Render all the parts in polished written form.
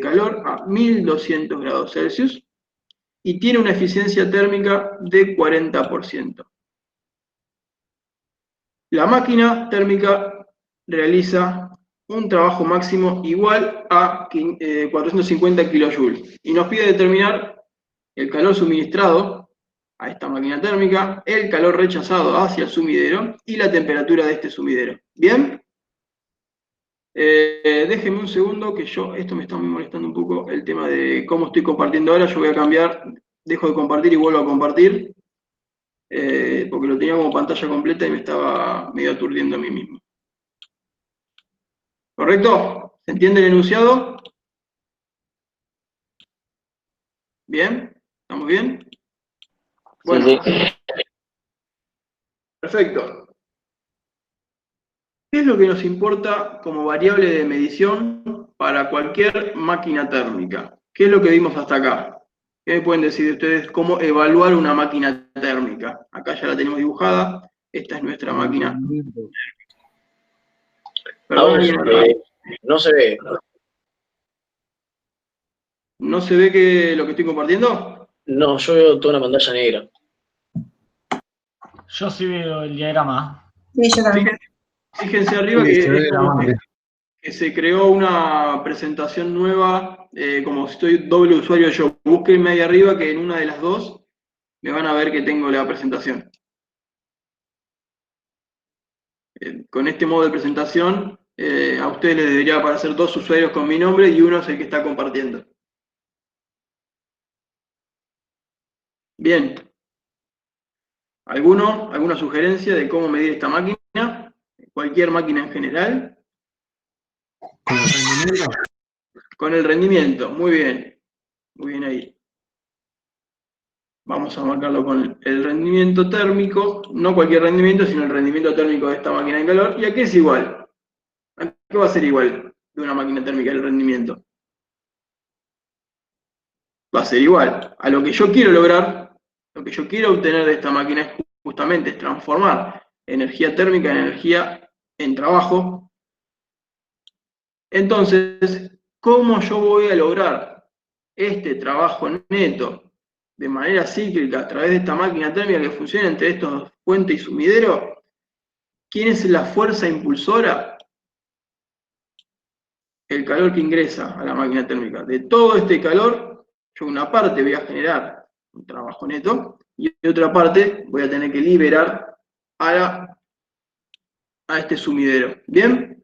calor a 1200 grados Celsius y tiene una eficiencia térmica de 40%. La máquina térmica realiza un trabajo máximo igual a 450 kJ y nos pide determinar el calor suministrado a esta máquina térmica, el calor rechazado hacia el sumidero y la temperatura de este sumidero. ¿Bien? Déjenme un segundo que esto me está molestando un poco el tema de cómo estoy compartiendo ahora. Yo voy a cambiar, dejo de compartir y vuelvo a compartir, porque lo tenía como pantalla completa y me estaba medio aturdiendo a mí mismo. ¿Correcto? ¿Se entiende el enunciado? ¿Bien? ¿Estamos bien? Bueno, Sí. perfecto. ¿Qué es lo que nos importa como variable de medición para cualquier máquina térmica? ¿Qué es lo que vimos hasta acá? ¿Qué me pueden decir ustedes cómo evaluar una máquina térmica? Acá ya la tenemos dibujada. Esta es nuestra máquina. Perdón, No se ve. ¿No se ve lo que estoy compartiendo? No, yo veo toda una pantalla negra. Yo sí veo el diagrama. Sí, yo también. Fíjense arriba que es como que se creó una presentación nueva, como si estoy doble usuario yo. Búsquenme ahí arriba que en una de las dos me van a ver que tengo la presentación. Con este modo de presentación, a ustedes les debería aparecer dos usuarios con mi nombre y uno es el que está compartiendo. Bien. ¿Alguna sugerencia de cómo medir esta máquina? Cualquier máquina en general. ¿Con el rendimiento? Con el rendimiento, muy bien. Muy bien ahí. Vamos a marcarlo con el rendimiento térmico, no cualquier rendimiento, sino el rendimiento térmico de esta máquina de calor. ¿Y a qué es igual? ¿A qué va a ser igual de una máquina térmica el rendimiento? Va a ser igual a lo que yo quiero lograr, lo que yo quiero obtener de esta máquina es justamente transformar energía térmica en energía en trabajo. Entonces, ¿cómo yo voy a lograr este trabajo neto de manera cíclica a través de esta máquina térmica que funciona entre estos fuente y sumidero? ¿Quién es la fuerza impulsora? El calor que ingresa a la máquina térmica. De todo este calor, yo una parte voy a generar un trabajo neto y otra parte voy a tener que liberar a este sumidero. ¿Bien?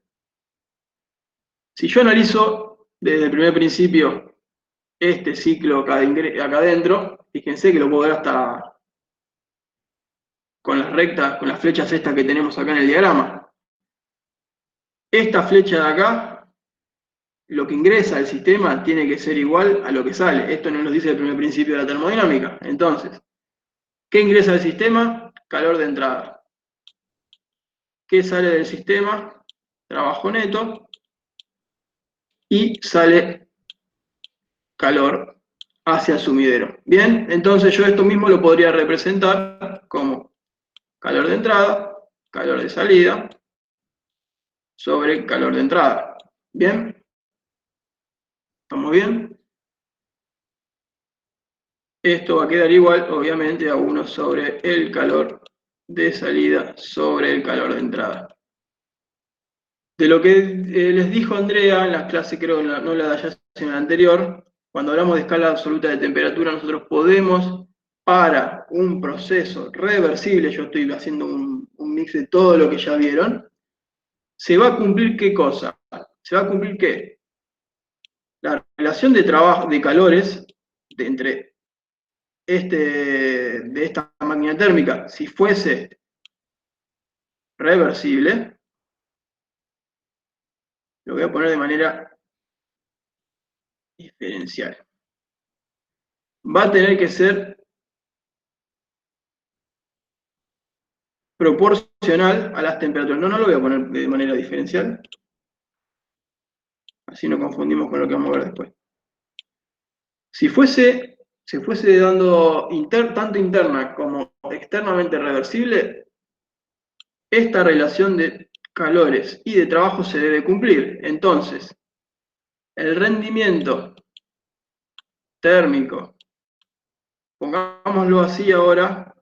Si yo analizo desde el primer principio este ciclo acá adentro, fíjense que lo puedo ver hasta con las rectas, con las flechas estas que tenemos acá en el diagrama. Esta flecha de acá, lo que ingresa al sistema tiene que ser igual a lo que sale. Esto nos lo dice el primer principio de la termodinámica. Entonces, ¿qué ingresa al sistema? Calor de entrada. ¿Qué sale del sistema? Trabajo neto. Y sale calor hacia el sumidero. Bien, entonces yo esto mismo lo podría representar como calor de entrada, calor de salida, sobre calor de entrada. ¿Bien? ¿Estamos bien? Esto va a quedar igual, obviamente, a 1 sobre el calor de salida sobre el calor de entrada. De lo que les dijo Andrea en las clases, creo, no la de allá, sino la anterior, cuando hablamos de escala absoluta de temperatura, nosotros podemos, para un proceso reversible, yo estoy haciendo un mix de todo lo que ya vieron, ¿se va a cumplir qué cosa? ¿Se va a cumplir qué? La relación de trabajo, de calores, entre de esta máquina térmica, si fuese reversible, lo voy a poner de manera diferencial. Va a tener que ser proporcional a las temperaturas. No lo voy a poner de manera diferencial. Así no confundimos con lo que vamos a ver después. Si se fuese dando tanto interna como externamente reversible, esta relación de calores y de trabajo se debe cumplir. Entonces, el rendimiento térmico, pongámoslo así ahora,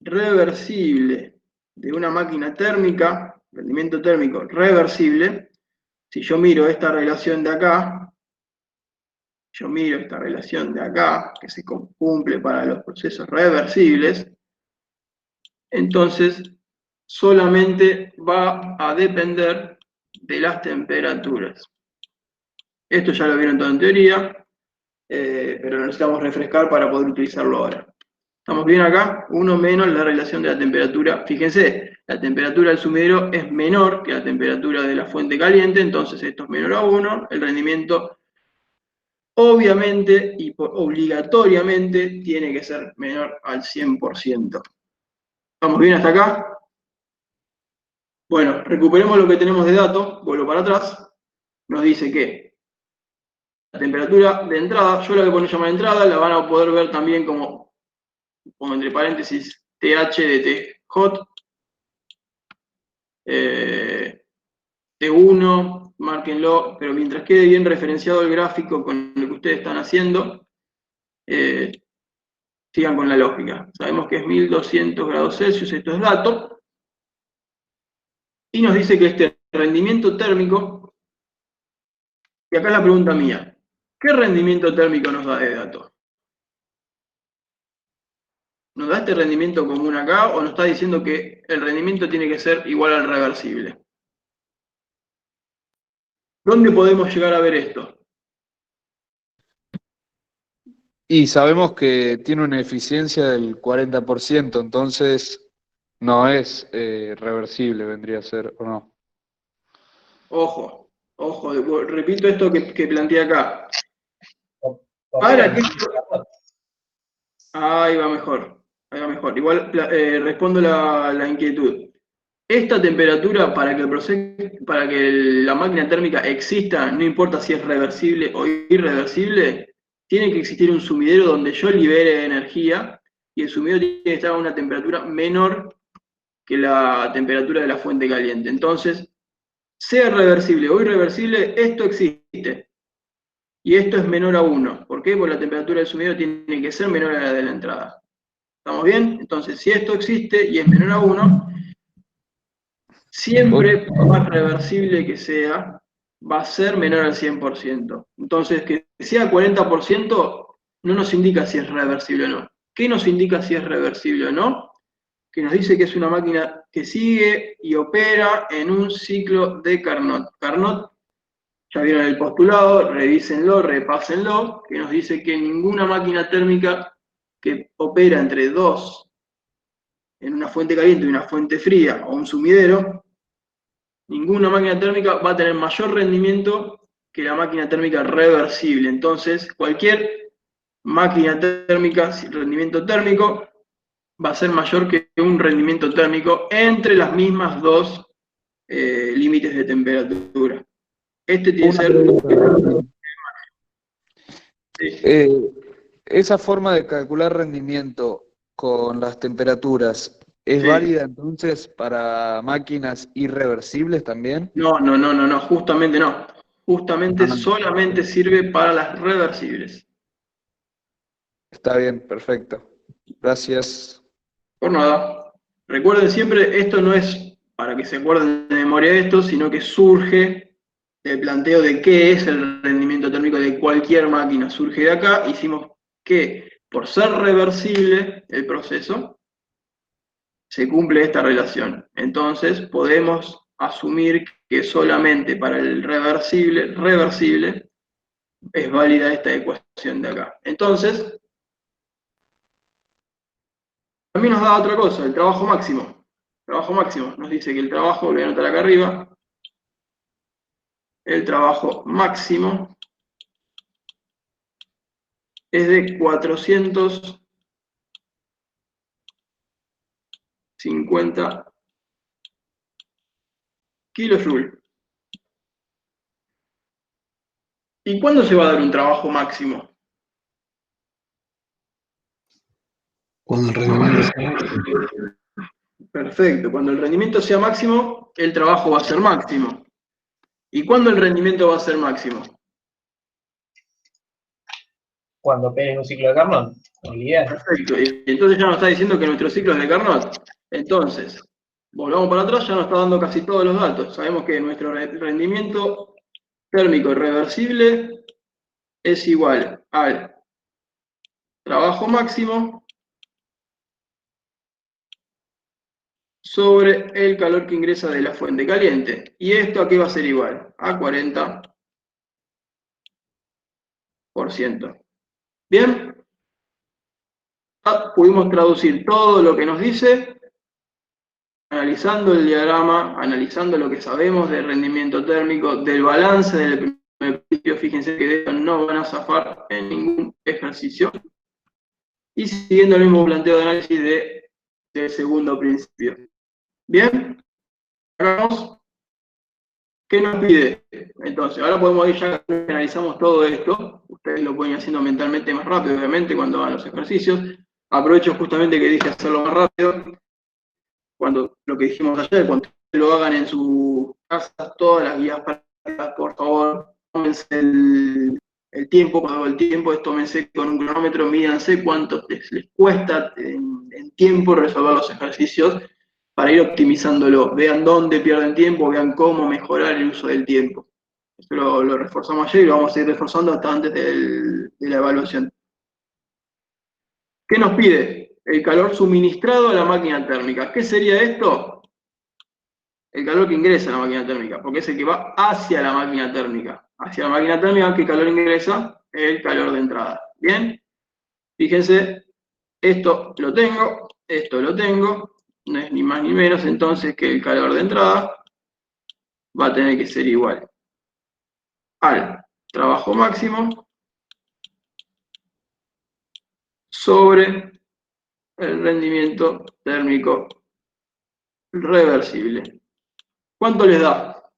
reversible de una máquina térmica, rendimiento térmico reversible, si yo miro esta relación de acá, que se cumple para los procesos reversibles, entonces solamente va a depender de las temperaturas. Esto ya lo vieron todo en teoría, pero lo necesitamos refrescar para poder utilizarlo ahora. ¿Estamos bien acá? 1 menos la relación de la temperatura. Fíjense, la temperatura del sumidero es menor que la temperatura de la fuente caliente, entonces esto es menor a 1, el rendimiento obviamente y obligatoriamente tiene que ser menor al 100%. ¿Estamos bien hasta acá? Bueno, recuperemos lo que tenemos de datos, vuelvo para atrás, nos dice que la temperatura de entrada, yo la voy a poner llamada entrada, la van a poder ver también como entre paréntesis TH de T hot, T1, márquenlo, pero mientras quede bien referenciado el gráfico con lo que ustedes están haciendo, sigan con la lógica. Sabemos que es 1200 grados Celsius, esto es dato, y nos dice que este rendimiento térmico, y acá es la pregunta mía, ¿qué rendimiento térmico nos da de dato? ¿Nos da este rendimiento común acá o nos está diciendo que el rendimiento tiene que ser igual al reversible? ¿Dónde podemos llegar a ver esto? Y sabemos que tiene una eficiencia del 40%, entonces no es reversible, vendría a ser, ¿o no? Ojo, repito esto que planteé acá. Para que ahí va mejor. Igual respondo la inquietud. Esta temperatura, para que la máquina térmica exista, no importa si es reversible o irreversible, tiene que existir un sumidero donde yo libere energía y el sumidero tiene que estar a una temperatura menor que la temperatura de la fuente caliente. Entonces, sea reversible o irreversible, esto existe. Y esto es menor a 1. ¿Por qué? Porque la temperatura del sumidero tiene que ser menor a la de la entrada. ¿Estamos bien? Entonces, si esto existe y es menor a 1, siempre, por más reversible que sea, va a ser menor al 100%. Entonces, que sea 40% no nos indica si es reversible o no. ¿Qué nos indica si es reversible o no? Que nos dice que es una máquina que sigue y opera en un ciclo de Carnot. Carnot, ya vieron el postulado, revísenlo, repásenlo, que nos dice que ninguna máquina térmica que opera entre dos, en una fuente caliente y una fuente fría, o un sumidero, ninguna máquina térmica va a tener mayor rendimiento que la máquina térmica reversible. Entonces, cualquier máquina térmica, rendimiento térmico, va a ser mayor que un rendimiento térmico entre las mismas dos límites de temperatura. Este tiene que ser... Sí. Esa forma de calcular rendimiento con las temperaturas, ¿es válida entonces para máquinas irreversibles también? No, justamente no. Justamente solamente sirve para las reversibles. Está bien, perfecto. Gracias. Por nada. Recuerden siempre, esto no es para que se acuerden de memoria de esto, sino que surge del planteo de qué es el rendimiento térmico de cualquier máquina. Surge de acá, hicimos que por ser reversible el proceso, se cumple esta relación. Entonces podemos asumir que solamente para el reversible, es válida esta ecuación de acá. Entonces, también nos da otra cosa, el trabajo máximo. Trabajo máximo nos dice que el trabajo, lo voy a anotar acá arriba, el trabajo máximo es de 450 kilojoules. ¿Y cuándo se va a dar un trabajo máximo? Cuando el rendimiento sea máximo. Perfecto, cuando el rendimiento sea máximo, el trabajo va a ser máximo. ¿Y cuándo el rendimiento va a ser máximo? cuando pegues un ciclo de Carnot. Olvidate. Perfecto. Y entonces ya nos está diciendo que nuestro ciclo es de Carnot. Entonces, volvamos para atrás, ya nos está dando casi todos los datos. Sabemos que nuestro rendimiento térmico reversible es igual al trabajo máximo sobre el calor que ingresa de la fuente caliente. ¿Y esto a qué va a ser igual? A 40%. ¿Bien? Pudimos traducir todo lo que nos dice, analizando el diagrama, analizando lo que sabemos del rendimiento térmico, del balance del primer principio. Fíjense que de esto no van a zafar en ningún ejercicio. Y siguiendo el mismo planteo de análisis del segundo principio. ¿Bien? Hagamos. ¿Qué nos pide? Entonces, ahora podemos ir, ya que analizamos todo esto, ustedes lo pueden ir haciendo mentalmente más rápido, obviamente, cuando hagan los ejercicios. Aprovecho justamente que dije hacerlo más rápido, cuando lo que dijimos ayer, cuando lo hagan en su casa, todas las guías prácticas, por favor, tómense el tiempo, cuando el tiempo es tómense con un cronómetro, mídanse cuánto les cuesta en tiempo resolver los ejercicios, para ir optimizándolo. Vean dónde pierden tiempo, vean cómo mejorar el uso del tiempo. Esto lo reforzamos ayer y lo vamos a ir reforzando hasta antes de la evaluación. ¿Qué nos pide? El calor suministrado a la máquina térmica. ¿Qué sería esto? El calor que ingresa a la máquina térmica, porque es el que va hacia la máquina térmica. Hacia la máquina térmica, ¿qué calor ingresa? El calor de entrada. ¿Bien? Fíjense, esto lo tengo. No es ni más ni menos entonces que el calor de entrada va a tener que ser igual al trabajo máximo sobre el rendimiento térmico reversible. ¿Cuánto les da?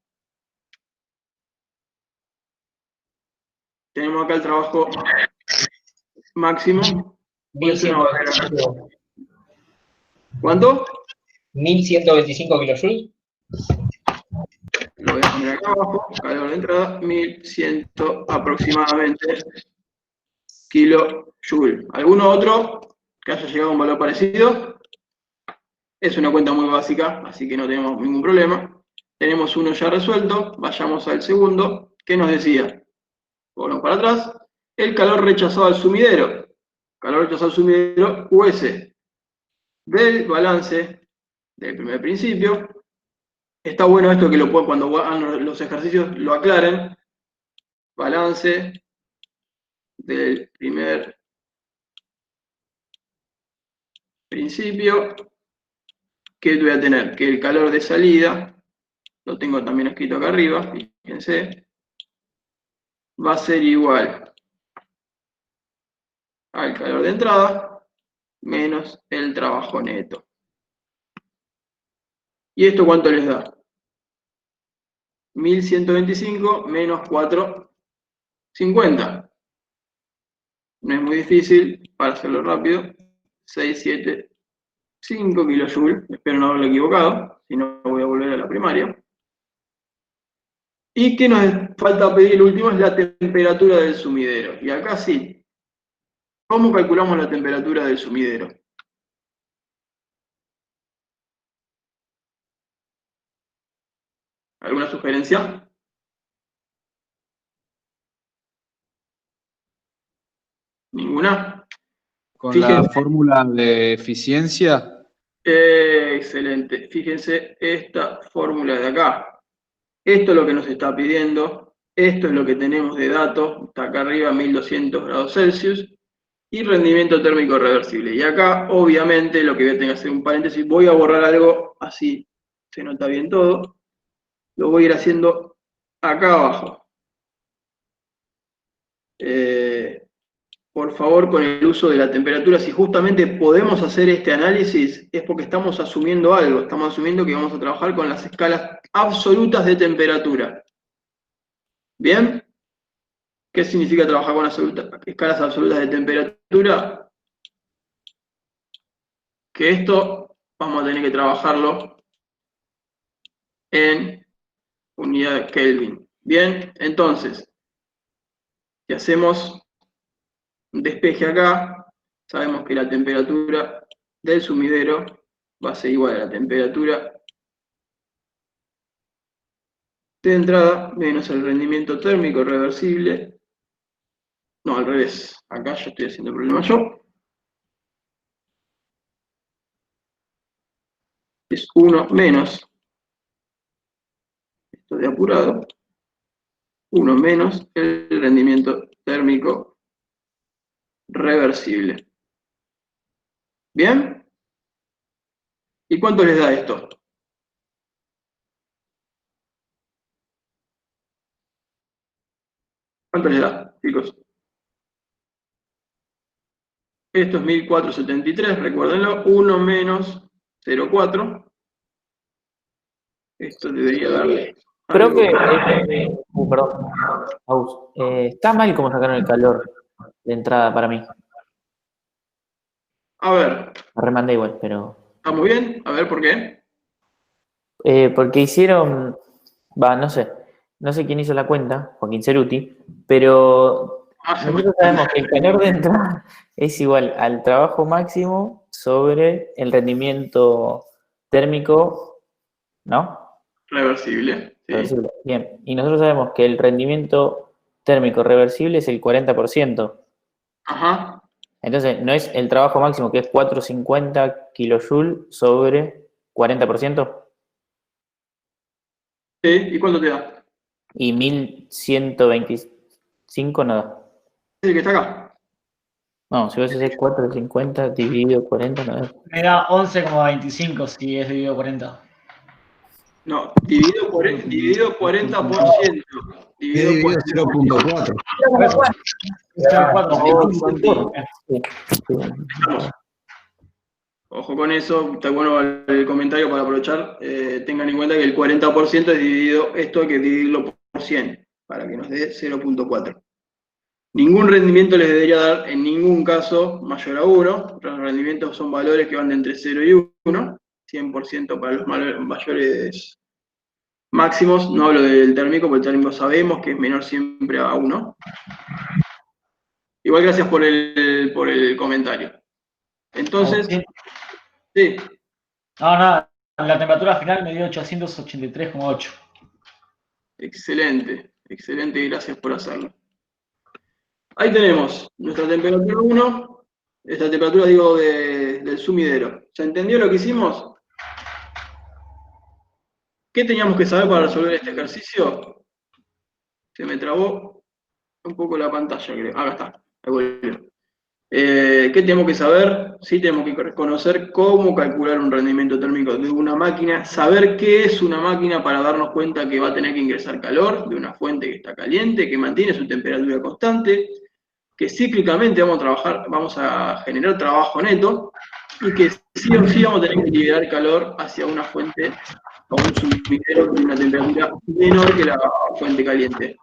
Tenemos acá el trabajo máximo. 1125. ¿Cuánto? 1125 kilojoules. Lo voy a poner acá abajo, calor de entrada, 1100 aproximadamente kilojoule. ¿Alguno otro que haya llegado a un valor parecido? Es una cuenta muy básica, así que no tenemos ningún problema. Tenemos uno ya resuelto, vayamos al segundo. ¿Qué nos decía? Volvemos para atrás. El calor rechazado al sumidero. Calor rechazado al sumidero, US. Del balance del primer principio. Está bueno esto que lo pueden, cuando hagan los ejercicios lo aclaren. Balance del primer principio. ¿Qué voy a tener? Que el calor de salida, lo tengo también escrito acá arriba, fíjense, va a ser igual al calor de entrada menos el trabajo neto. ¿Y esto cuánto les da? 1125 menos 450. No es muy difícil, para hacerlo rápido, 675 kilojoules, espero no haberlo equivocado, si no voy a volver a la primaria. Y que nos falta pedir el último es la temperatura del sumidero. Y acá sí, ¿cómo calculamos la temperatura del sumidero? ¿Alguna sugerencia? ¿Ninguna? Con Fíjense. la fórmula de eficiencia. Excelente. Fíjense esta fórmula de acá. Esto es lo que nos está pidiendo. Esto es lo que tenemos de datos. Está acá arriba, 1200 grados Celsius. Y rendimiento térmico reversible. Y acá, obviamente, lo que voy a tener que hacer un paréntesis. Voy a borrar algo, así se nota bien todo. Lo voy a ir haciendo acá abajo. Por favor, con el uso de la temperatura, si justamente podemos hacer este análisis, es porque estamos asumiendo algo. Estamos asumiendo que vamos a trabajar con las escalas absolutas de temperatura. ¿Bien? ¿Qué significa trabajar con las escalas absolutas de temperatura? Que esto vamos a tener que trabajarlo en unidad de Kelvin. Bien, entonces, si hacemos despeje acá, sabemos que la temperatura del sumidero va a ser igual a la temperatura de entrada menos el rendimiento térmico reversible. No, al revés. Acá yo estoy haciendo el problema yo. Es 1 menos, esto de apurado, 1 menos el rendimiento térmico reversible. ¿Bien? ¿Y cuánto les da esto? ¿Cuánto les da, chicos? Esto es 1473, recuérdenlo, 1 menos 0,4. Esto debería darle... Creo que, perdón, Agus, está mal cómo sacaron el calor de entrada para mí. A ver, Me remandé igual, pero... ¿está muy bien? A ver, ¿por qué? Porque hicieron, no sé quién hizo la cuenta, Joaquín Ceruti, pero nosotros sabemos que el calor de entrada es igual al trabajo máximo sobre el rendimiento térmico, ¿no? Reversible. Sí. Reversible. Bien, y nosotros sabemos que el rendimiento térmico reversible es el 40%. Ajá. Entonces, ¿no es el trabajo máximo que es 450 kJ sobre 40%? Sí, ¿y cuánto te da? Y 1125 no da. Es el que está acá. No, si vos haces 450 dividido 40 no da. Me da 11,25 si es dividido 40. No, dividido 40%. Dividido Dividido 0.4. 0,4. Sí, sí. Ojo con eso, está bueno el comentario para aprovechar. Tengan en cuenta que el 40% es dividido, esto hay que dividirlo por 100, para que nos dé 0.4. Ningún rendimiento les debería dar en ningún caso mayor a 1. Los rendimientos son valores que van de entre 0 y 1. 100% para los mayores máximos. No hablo del térmico, porque el térmico sabemos que es menor siempre a 1. Igual gracias por el comentario. Entonces, sí. No, nada. La temperatura final me dio 883,8. Excelente, excelente, gracias por hacerlo. Ahí tenemos nuestra temperatura 1, esta temperatura, digo, del sumidero. ¿Se entendió lo que hicimos? ¿Qué teníamos que saber para resolver este ejercicio? Se me trabó un poco la pantalla, creo. Acá está, ahí volvió. ¿Qué tenemos que saber? Sí, tenemos que conocer cómo calcular un rendimiento térmico de una máquina, saber qué es una máquina para darnos cuenta que va a tener que ingresar calor de una fuente que está caliente, que mantiene su temperatura constante, que cíclicamente vamos a generar trabajo neto y que sí o sí vamos a tener que liberar calor hacia una fuente o un sumidero con una temperatura menor que la fuente caliente.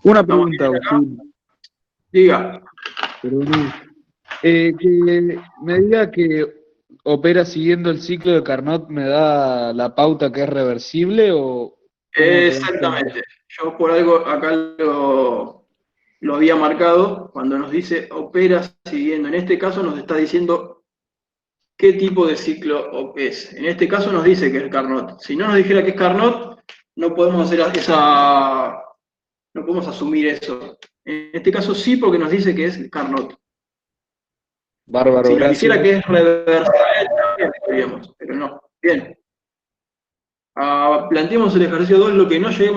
Una pregunta, Agustín. Diga. Perdón. Que me diga que opera siguiendo el ciclo de Carnot, ¿me da la pauta que es reversible o...? Exactamente. Yo por algo acá lo había marcado cuando nos dice opera siguiendo. En este caso nos está diciendo qué tipo de ciclo es. En este caso nos dice que es Carnot. Si no nos dijera que es Carnot, no podemos hacer no podemos asumir eso. En este caso sí, porque nos dice que es Carnot. Bárbaro, Si nos gracias. dijera que es reversible, también podríamos, pero no. Bien. Planteemos el ejercicio 2, lo que no lleguemos